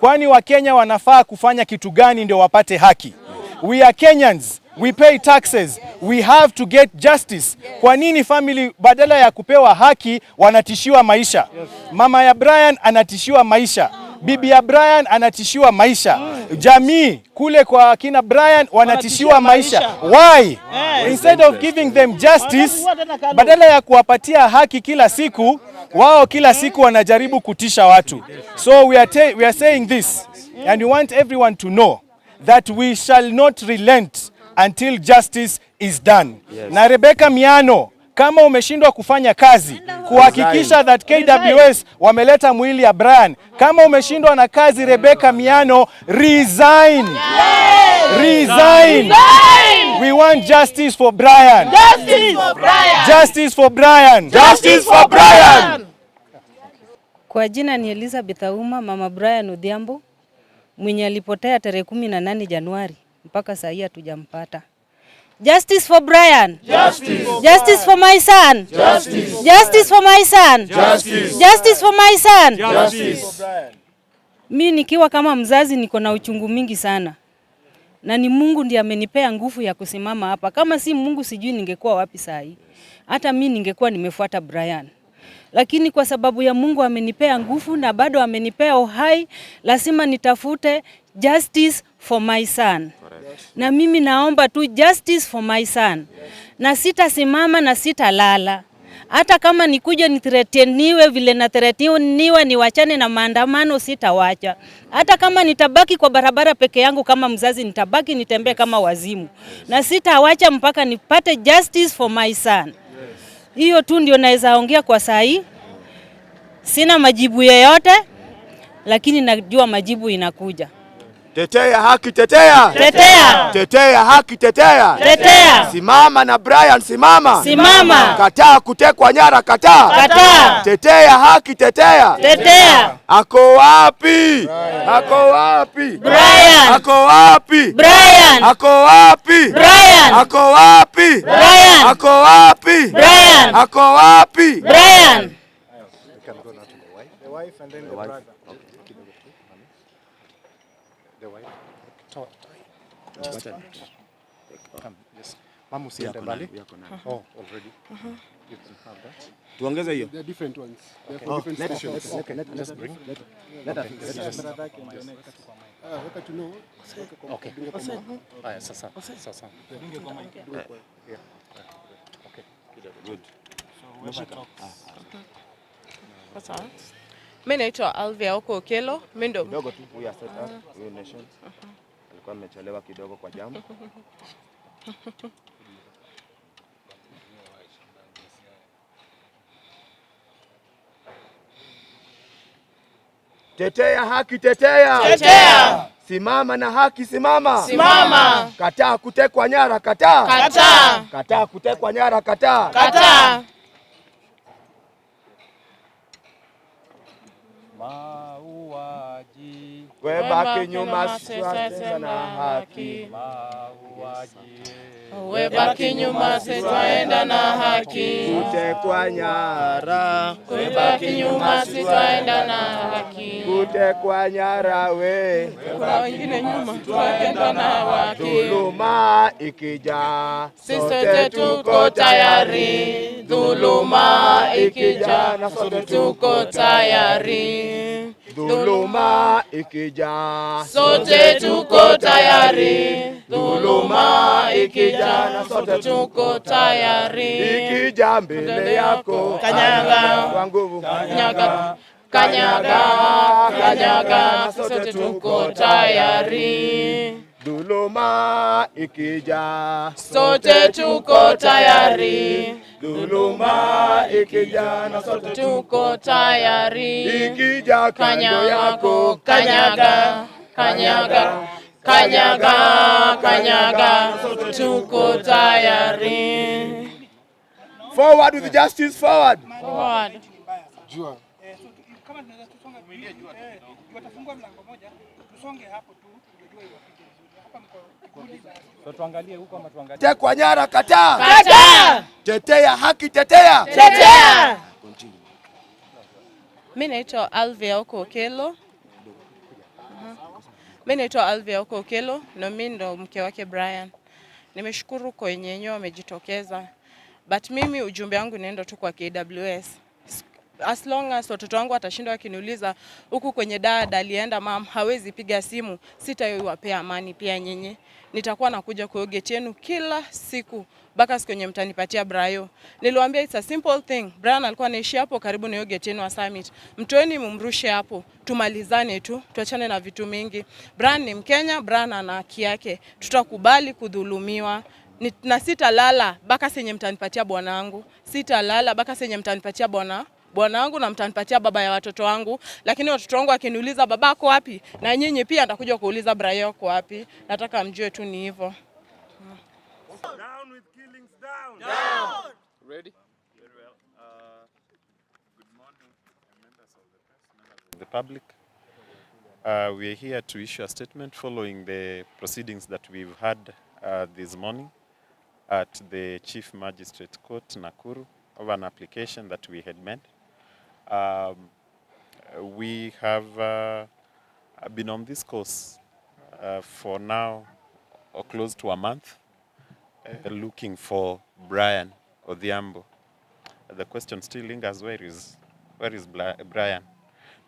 Kwani Wakenya wanafaa kufanya kitu gani ndio wapate haki? We are Kenyans. We pay taxes. We have to get justice. Kwa nini family badala ya kupewa haki wanatishiwa maisha? Mama ya Brian anatishiwa maisha. Bibi ya Brian anatishiwa maisha. Jamii kule kwa kina Brian wanatishiwa maisha. Why? Instead of giving them justice, badala ya kuwapatia haki kila siku, wao kila siku wanajaribu kutisha watu. So we are saying this, and we want everyone to know that we shall not relent until justice is done. Na Rebecca Miano, kama umeshindwa kufanya kazi kuhakikisha that KWS wameleta mwili ya Brian, kama umeshindwa na kazi Rebecca Miano, resign. Resign. We want justice for Brian. Justice for Brian. Justice for Brian. Justice for Brian. Kwa jina ni Elizabeth Auma, Mama Brian Odhiambo, mwenye alipotea tarehe 18 Januari mpaka saa hii hatujampata. Justice for Brian. Justice. Justice for my son. Justice. Justice for my son. Justice. Justice for my son. Justice. Mimi nikiwa kama mzazi niko na uchungu mingi sana. Na ni Mungu ndiye amenipea nguvu ya kusimama hapa. Kama si Mungu sijui ningekuwa wapi saa hii. Hata mimi ningekuwa nimefuata Brian. Lakini kwa sababu ya Mungu amenipea nguvu na bado amenipea uhai, lazima nitafute justice for my son. Na mimi naomba tu justice for my son. Na sitasimama na sitalala. Hata kama nikuja nithreteniwe vile na threteniwe niwachane na maandamano sitawacha. Hata kama nitabaki kwa barabara peke yangu kama mzazi nitabaki nitembee kama wazimu. Na sitawacha mpaka nipate justice for my son. Hiyo tu ndio naweza ongea kwa saa hii. Sina majibu yoyote, lakini najua majibu inakuja. Tetea haki, tetea. Tetea. Tetea haki, tetea. Tetea. Simama na Brian, simama. Simama. Kataa kutekwa nyara, kataa. Kataa. Tetea haki, tetea. Tetea. Ako wapi? Ako wapi? Brian. Ako wapi? Brian. Ako wapi? Brian. Ako wapi? Brian. Ako wapi? Brian. Ako wapi? Brian. The wife and then the brother. Come, yes. Mama usiende mbali. Oh, already. You can have that. Tuongeze hiyo. There are different ones. They are for different stations. Okay, let's bring. Weka tu know. Okay. Haya sasa. Sasa. Okay. Good. Sasa. Mimi naitwa Alvia Okelo, mimi ndo Kidogo tu huyu set up, huyu nation. Alikuwa amechelewa kidogo kwa jamu. Tetea haki, tetea. Tetea. Simama na haki, simama. Simama. Kataa kutekwa nyara, kataa. Kataa. Kataa kutekwa nyara, kataa. Kataa. Mauaji. Webaki nyuma sasa na haki. Webaki nyuma sitaenda na haki. Kutekwa nyara. Webaki nyuma sitaenda na haki. Kutekwa nyara we. Kuna wengine nyuma tutaenda na haki. Dhuluma ikija, Sisi tuko tayari. Dhuluma ikija na sote tuko tayari. dhuluma ikija, Sote tuko tayari. Dhuluma ikija na sote tuko tayari. ikija mbele yako, Kanyaga. kwa nguvu, Kanyaga, kanyaga, kanyaga, sote tuko tayari. dhuluma ikija, Sote tuko tayari. dhuluma ikija na sote Tuko tayari. ikija kando yako, Kanyaga, kanyaga, kanyaga, kanyaga, tuko tayari. forward with justice, forward. Forward. Jua. Kama tunaweza tusonga kumilia jua. Watafungua mlango moja, tusonge hapo tu ndio jua iwapige vizuri. Hapa mko kikundi za So tuangalie huko ama tuangalie. Tekwa nyara, kataa. Kataa. Tetea haki, tetea. Tetea. Mimi naitwa Alvia Okelo. Mimi naitwa Alvia Okelo na mimi ndo mke wake Brian. Nimeshukuru kwa wenyewe wamejitokeza. But mimi ujumbe wangu naenda tu kwa KWS. As long as watoto wangu watashinda wakiniuliza huku kwenye dada alienda mam, hawezi piga simu, sitaiwapea amani pia nyinyi. Nitakuwa nakuja kwa gate yenu kila siku mpaka siku yenye mtanipatia Brayo. Niliwaambia it's a simple thing. Brian alikuwa anaishi hapo karibu na gate yenu wa Summit. Mtoeni mumrushe hapo, tumalizane tu, tuachane na vitu mingi. Brian ni Mkenya, Brian ana haki yake. Tutakubali kudhulumiwa. Na sitalala mpaka senye mtanipatia bwanangu. Sitalala mpaka senye mtanipatia bwanangu na mtanipatia baba ya watoto wangu. Lakini watoto wangu wakiniuliza babako wapi, na nyinyi pia nitakuja kuuliza Brayo yako wapi. Nataka mjue tu ni hivyo. Down with killings, down. Down. Ready? Very well. Good morning, members of the press, members of the public. We are here to issue a statement following the proceedings that we've had this morning at the Chief Magistrate Court, Nakuru, of an application that we had made. We have been on this course for now close to a month, looking for Brian Odhiambo. The question still lingers, where is Brian?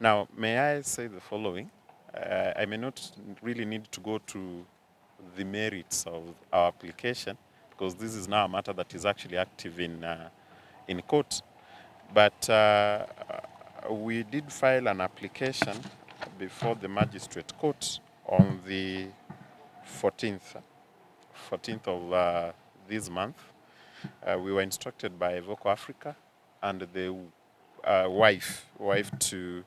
Now, may I say the following? I may not really need to go to the merits of our application, because this is now a matter that is actually active in court. But we did file an application before the magistrate court on the 14th of this month. We were instructed by Voco Africa and the wife to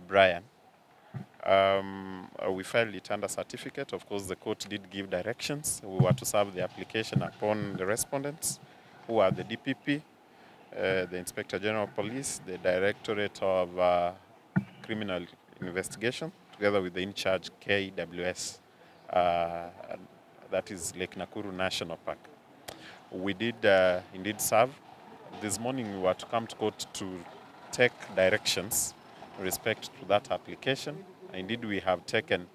Brian. We filed it under certificate. Of course, the court did give directions. We were to serve the application upon the respondents, who are the DPP, the Inspector General of Police, the Directorate of Criminal Investigation, together with the in-charge KWS, that is Lake Nakuru National Park. We did indeed serve. This morning we were to come to court to take directions with respect to that application. Indeed, we have taken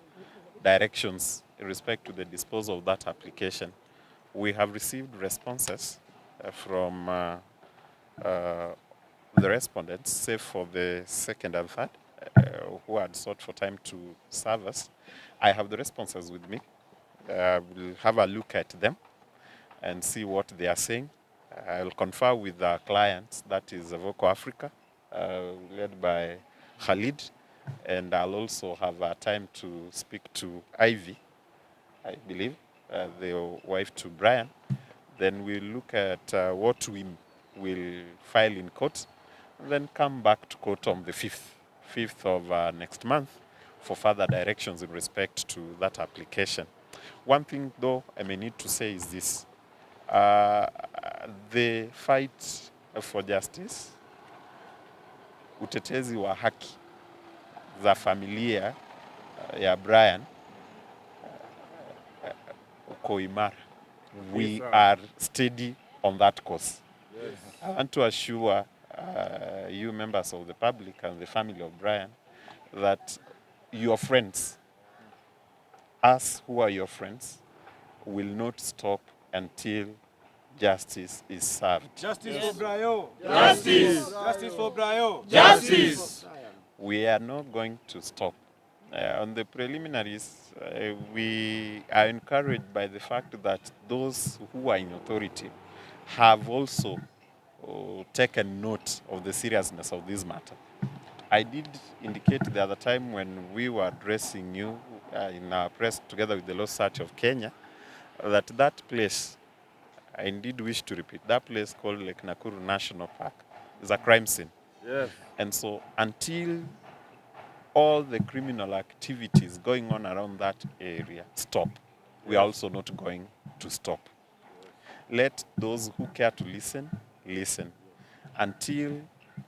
directions in respect to the disposal of that application. We have received responses from the respondents, save for the second and third, who had sought for time to serve us. I have the responses with me. We'll have a look at them and see what they are saying. I'll confer with our clients, that is Voco Africa, led by Khalid, and I'll also have time to speak to Ivy, I believe, the wife to Brian. Then we'll look at what we will file in court, and then come back to court on the 5th of next month for further directions in respect to that application. One thing, though, I may need to say is this. The fight for justice, utetezi wa haki za familia ya Brian uko imara. We are steady on that course. Yes. I want to assure you members of the public and the family of Brian that your friends, us who are your friends, will not stop until justice is served. Justice for Brayo. Justice. Justice for Brayo. Justice. We are not going to stop. On the preliminaries, we are encouraged by the fact that those who are in authority have also taken note of the seriousness of this matter. I did indicate the other time when we were addressing you in our press together with the Law Society of Kenya that place, I indeed wish to repeat, that place called Lake Nakuru National Park is a crime scene. Yes. And so until all the criminal activities going on around that area stop, we are also not going to stop. Let those who care to listen, listen. Until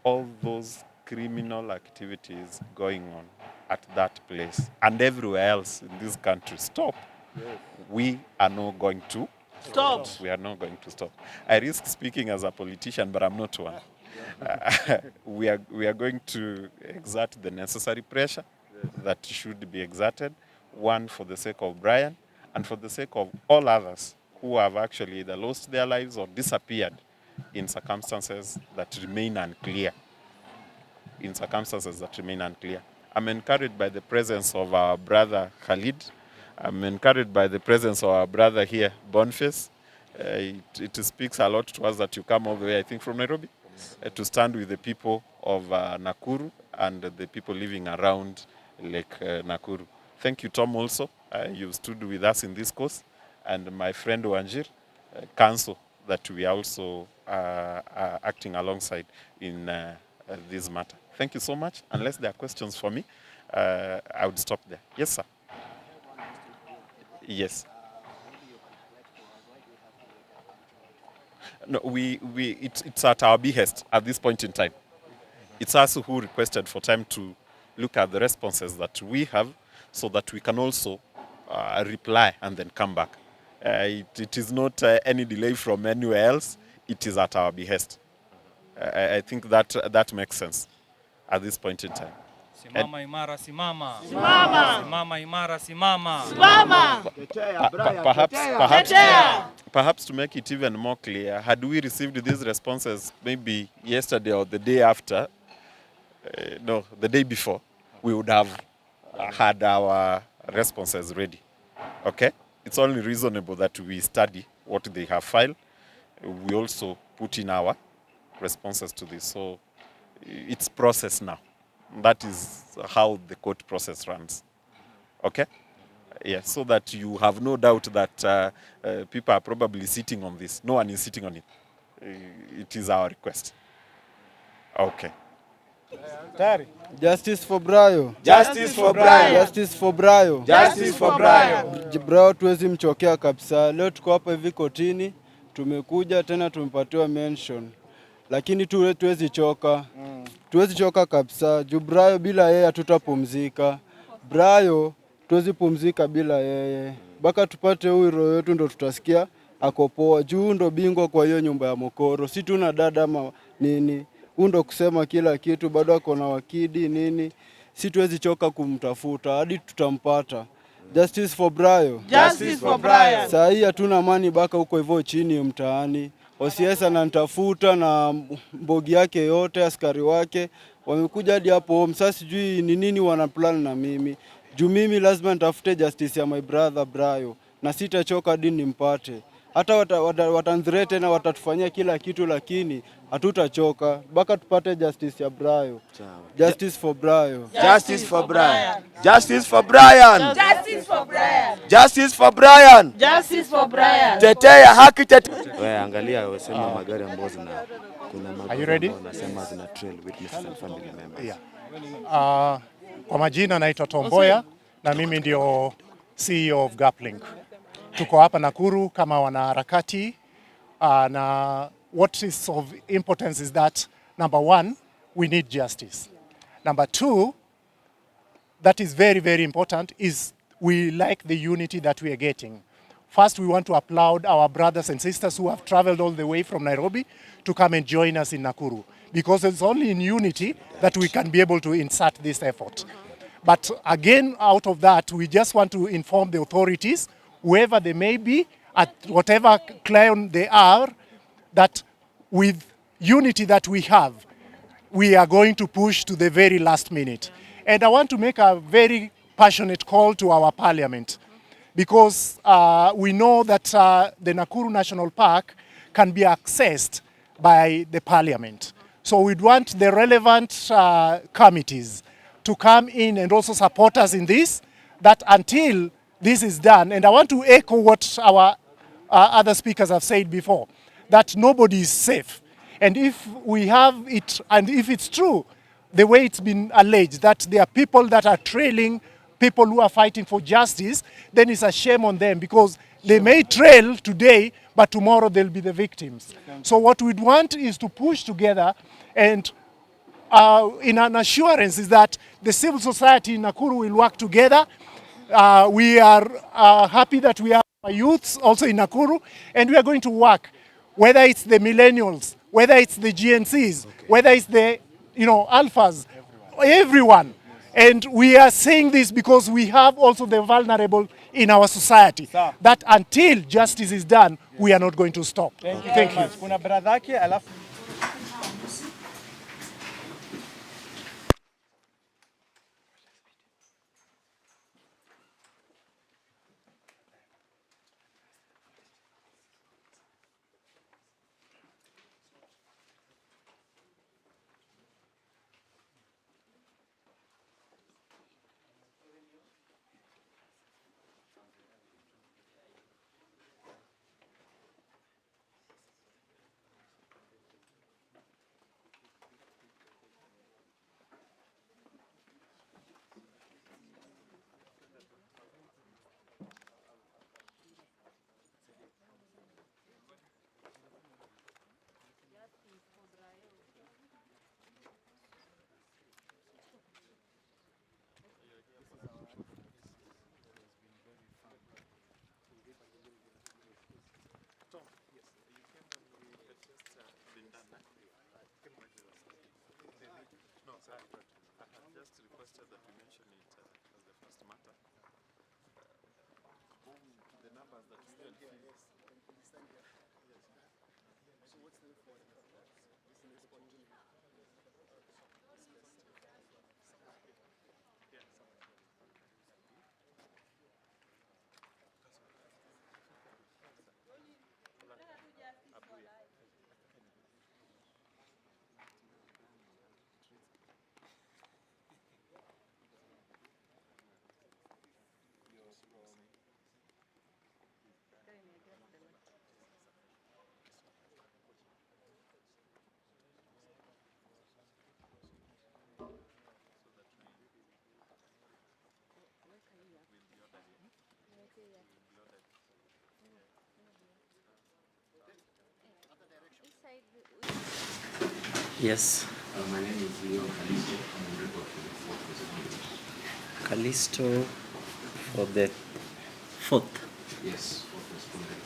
all those criminal activities going on at that place and everywhere else in this country stop, we are not going to stop. We are not going to stop. I risk speaking as a politician, but I'm not one. We are going to exert the necessary pressure that should be exerted, one for the sake of Brian and for the sake of all others who have actually either lost their lives or disappeared in circumstances that remain unclear. I'm encouraged by the presence of our brother Khalid. I'm encouraged by the presence of our brother here, Boniface. It speaks a lot to us that you come all the way, I think, from Nairobi, to stand with the people of Nakuru and the people living around Lake Nakuru. Thank you, Tom, also. You've stood with us in this course. And my friend Wanjir, council, that we are also acting alongside in this matter. Thank you so much. Unless there are questions for me, I would stop there. Yes, sir. Yes. No, it's at our behest at this point in time. It's us who requested for time to look at the responses that we have so that we can also reply and then come back. It is not any delay from anywhere else. It is at our behest. I think that makes sense at this point in time. Simama imara, simama. Simama. Simama imara, simama. Simama. Perhaps to make it even more clear, had we received these responses maybe yesterday or the day after, no, the day before, we would have had our responses ready. Okay? It's only reasonable that we study what they have filed. We also put in our responses to this. So it's process now. That is how the court process runs. Okay? Yes, so that you have no doubt that people are probably sitting on this. No one is sitting on it. It is our request. Okay. Justice for Brayo. Justice for Brian. Justice for Brayo. Justice for Brian. Brayo tuwezi mchokea kabisa. Leo tuko hapa hivi kotini, tumekuja tena tumepatiwa mention. Lakini tuwezi choka. Tuwezi choka kabisa. Juu Brayo bila yeye hatutapumzika. Brayo tuwezi pumzika bila yeye. Baka tupate huyu roho yetu ndo tutasikia ako poa. Juu ndo bingwa kwa hiyo nyumba ya Mokoro. Si tuna dada ama nini. Ndo kusema kila kitu, bado ako na wakidi nini. Si tuwezi choka kumtafuta hadi tutampata. Justice for Brayo. Justice for Brian. Saa hii hatuna amani baka huko hivyo chini mtaani. OCS ananitafuta na mbogi yake yote, askari wake wamekuja hadi hapo home. Sasa sijui ni nini wana plan na mimi. Juu mimi lazima nitafute justice ya my brother Brayo na sitachoka hadi nimpate. Hata watanzirete na watatufanyia kila kitu, lakini hatutachoka baka tupate justice ya Brayo. Justice for Brayo. Justice for Brian. Justice for Brian. Justice for Brian. Justice for Brian. Justice for Brian. Tetea haki, tetea. Wewe angalia wasema magari ambayo kuna magari wanasema zina trail witnesses and family members. Yeah. Kwa majina naitwa Tomboya na mimi ndio CEO of Gaplink. Tuko hapa Nakuru kama wanaharakati na what is of importance is that number one, we need justice. Number two, that is very, very important, is we like the unity that we are getting. First, we want to applaud our brothers and sisters who have traveled all the way from Nairobi to come and join us in Nakuru, because it's only in unity that we can be able to insert this effort. But again, out of that, we just want to inform the authorities, whoever they may be, at whatever client they are, that with unity that we have, we are going to push to the very last minute. And I want to make a very passionate call to our parliament, because we know that the Nakuru National Park can be accessed by the parliament. So we'd want the relevant committees to come in and also support us in this, that until this is done, and I want to echo what our other speakers have said before, that nobody is safe. And if we have it, and if it's true, the way it's been alleged, that there are people that are trailing people who are fighting for justice, then it's a shame on them, because they may trail today, but tomorrow they'll be the victims. So what we'd want is to push together, and in an assurance is that the civil society in Nakuru will work together. We are happy that we have youths also in Nakuru, and we are going to work, whether it's the millennials, whether it's the GNCs, whether it's the alphas, everyone. And we are saying this because we have also the vulnerable in our society. That until justice is done, we are not going to stop. Thank you. Kuna brother yake alafu Yes. My name is Leo Kalisto. I'm a report for the fourth respondent. Callisto for the fourth. Yes, fourth respondent.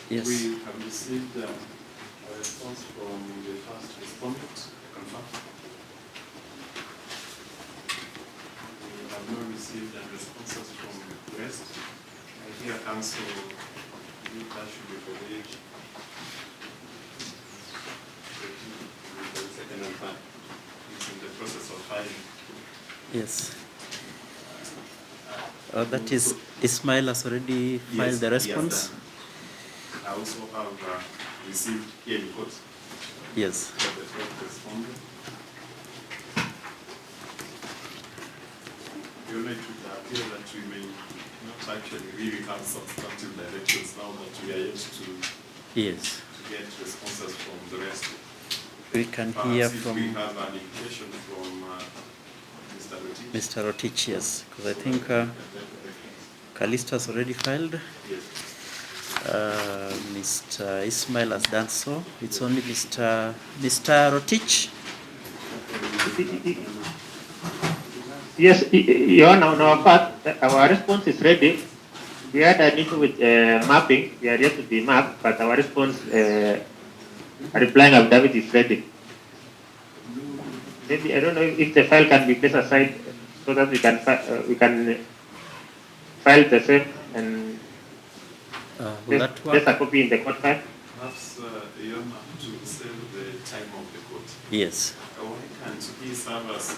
Yes. We have received a response from the first respondent. Confirm. We have not received any responses from the rest. I hear council. That should be for the age. The second and third. It's in the process of filing. Yes. That is, Ismail has already filed the response. I also have received here in court. Yes. For the fourth respondent. You know, it would appear that we may not actually really have substantive directions now that we are yet to get responses from the rest. We can Perhaps hear if from we have an indication from Mr. Rotich. Mr. Rotich, yes, because I think Callisto has already filed. Yes. Mr. Ismail has done so. It's only Mr. Rotich. Yes, Your Honor, on our part, our response is ready. We had an issue with mapping. We are yet to be mapped, but our response, replying affidavit is ready. Maybe I don't know if the file can be placed aside so that we can file the same and place a copy in the court file. Perhaps Your Honor, to save the time of the court. Yes. Why can't he serve us the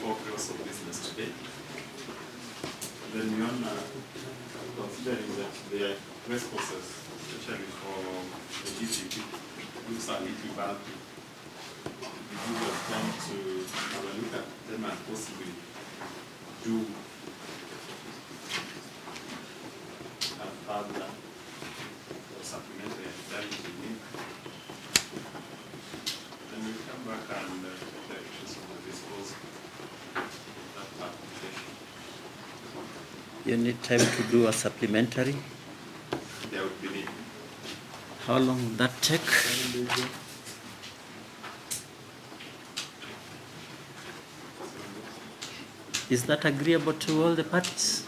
4 close of business today? Then Your Honor, considering that their responses, especially for the GTP, looks a little bad, we do have time to have a look at them and possibly do a further or supplementary affidavit we need. Then we come back and take the actions on the disposal of that application. You need time to do a supplementary. There would be need. How long will that take? Is that agreeable to all the parties?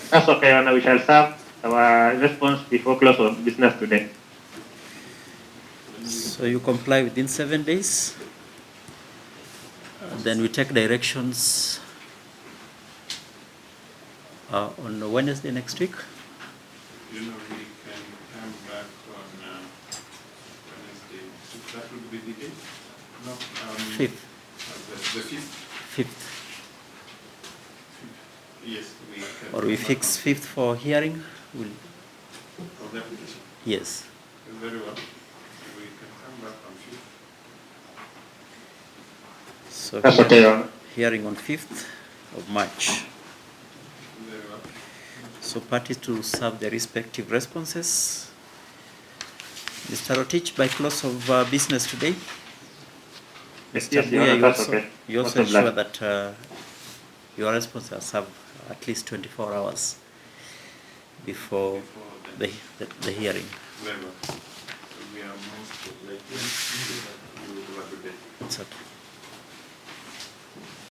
That's okay, Your Honor. We shall serve our response before close of business today. So you comply within 7 days. Then we take directions on Wednesday next week. You know, we can come back on Wednesday. That would be the day? No, 5th. The 5th? 5th. Yes, we can. Or we fix 5th for hearing. We'll For the application? Yes. Very well. We can come back on 5th. So That's okay, Your Honor. hearing on 5th of March. Very well. So parties to serve their respective responses. Mr. Rotich, by close of business today. Yes, Mr. Your Buya, Honor, you that's also, okay. you also Most ensure obliged. that your responses serve at least 24 hours before the hearing. Very well. We are most likely. You will have a good day. It's okay.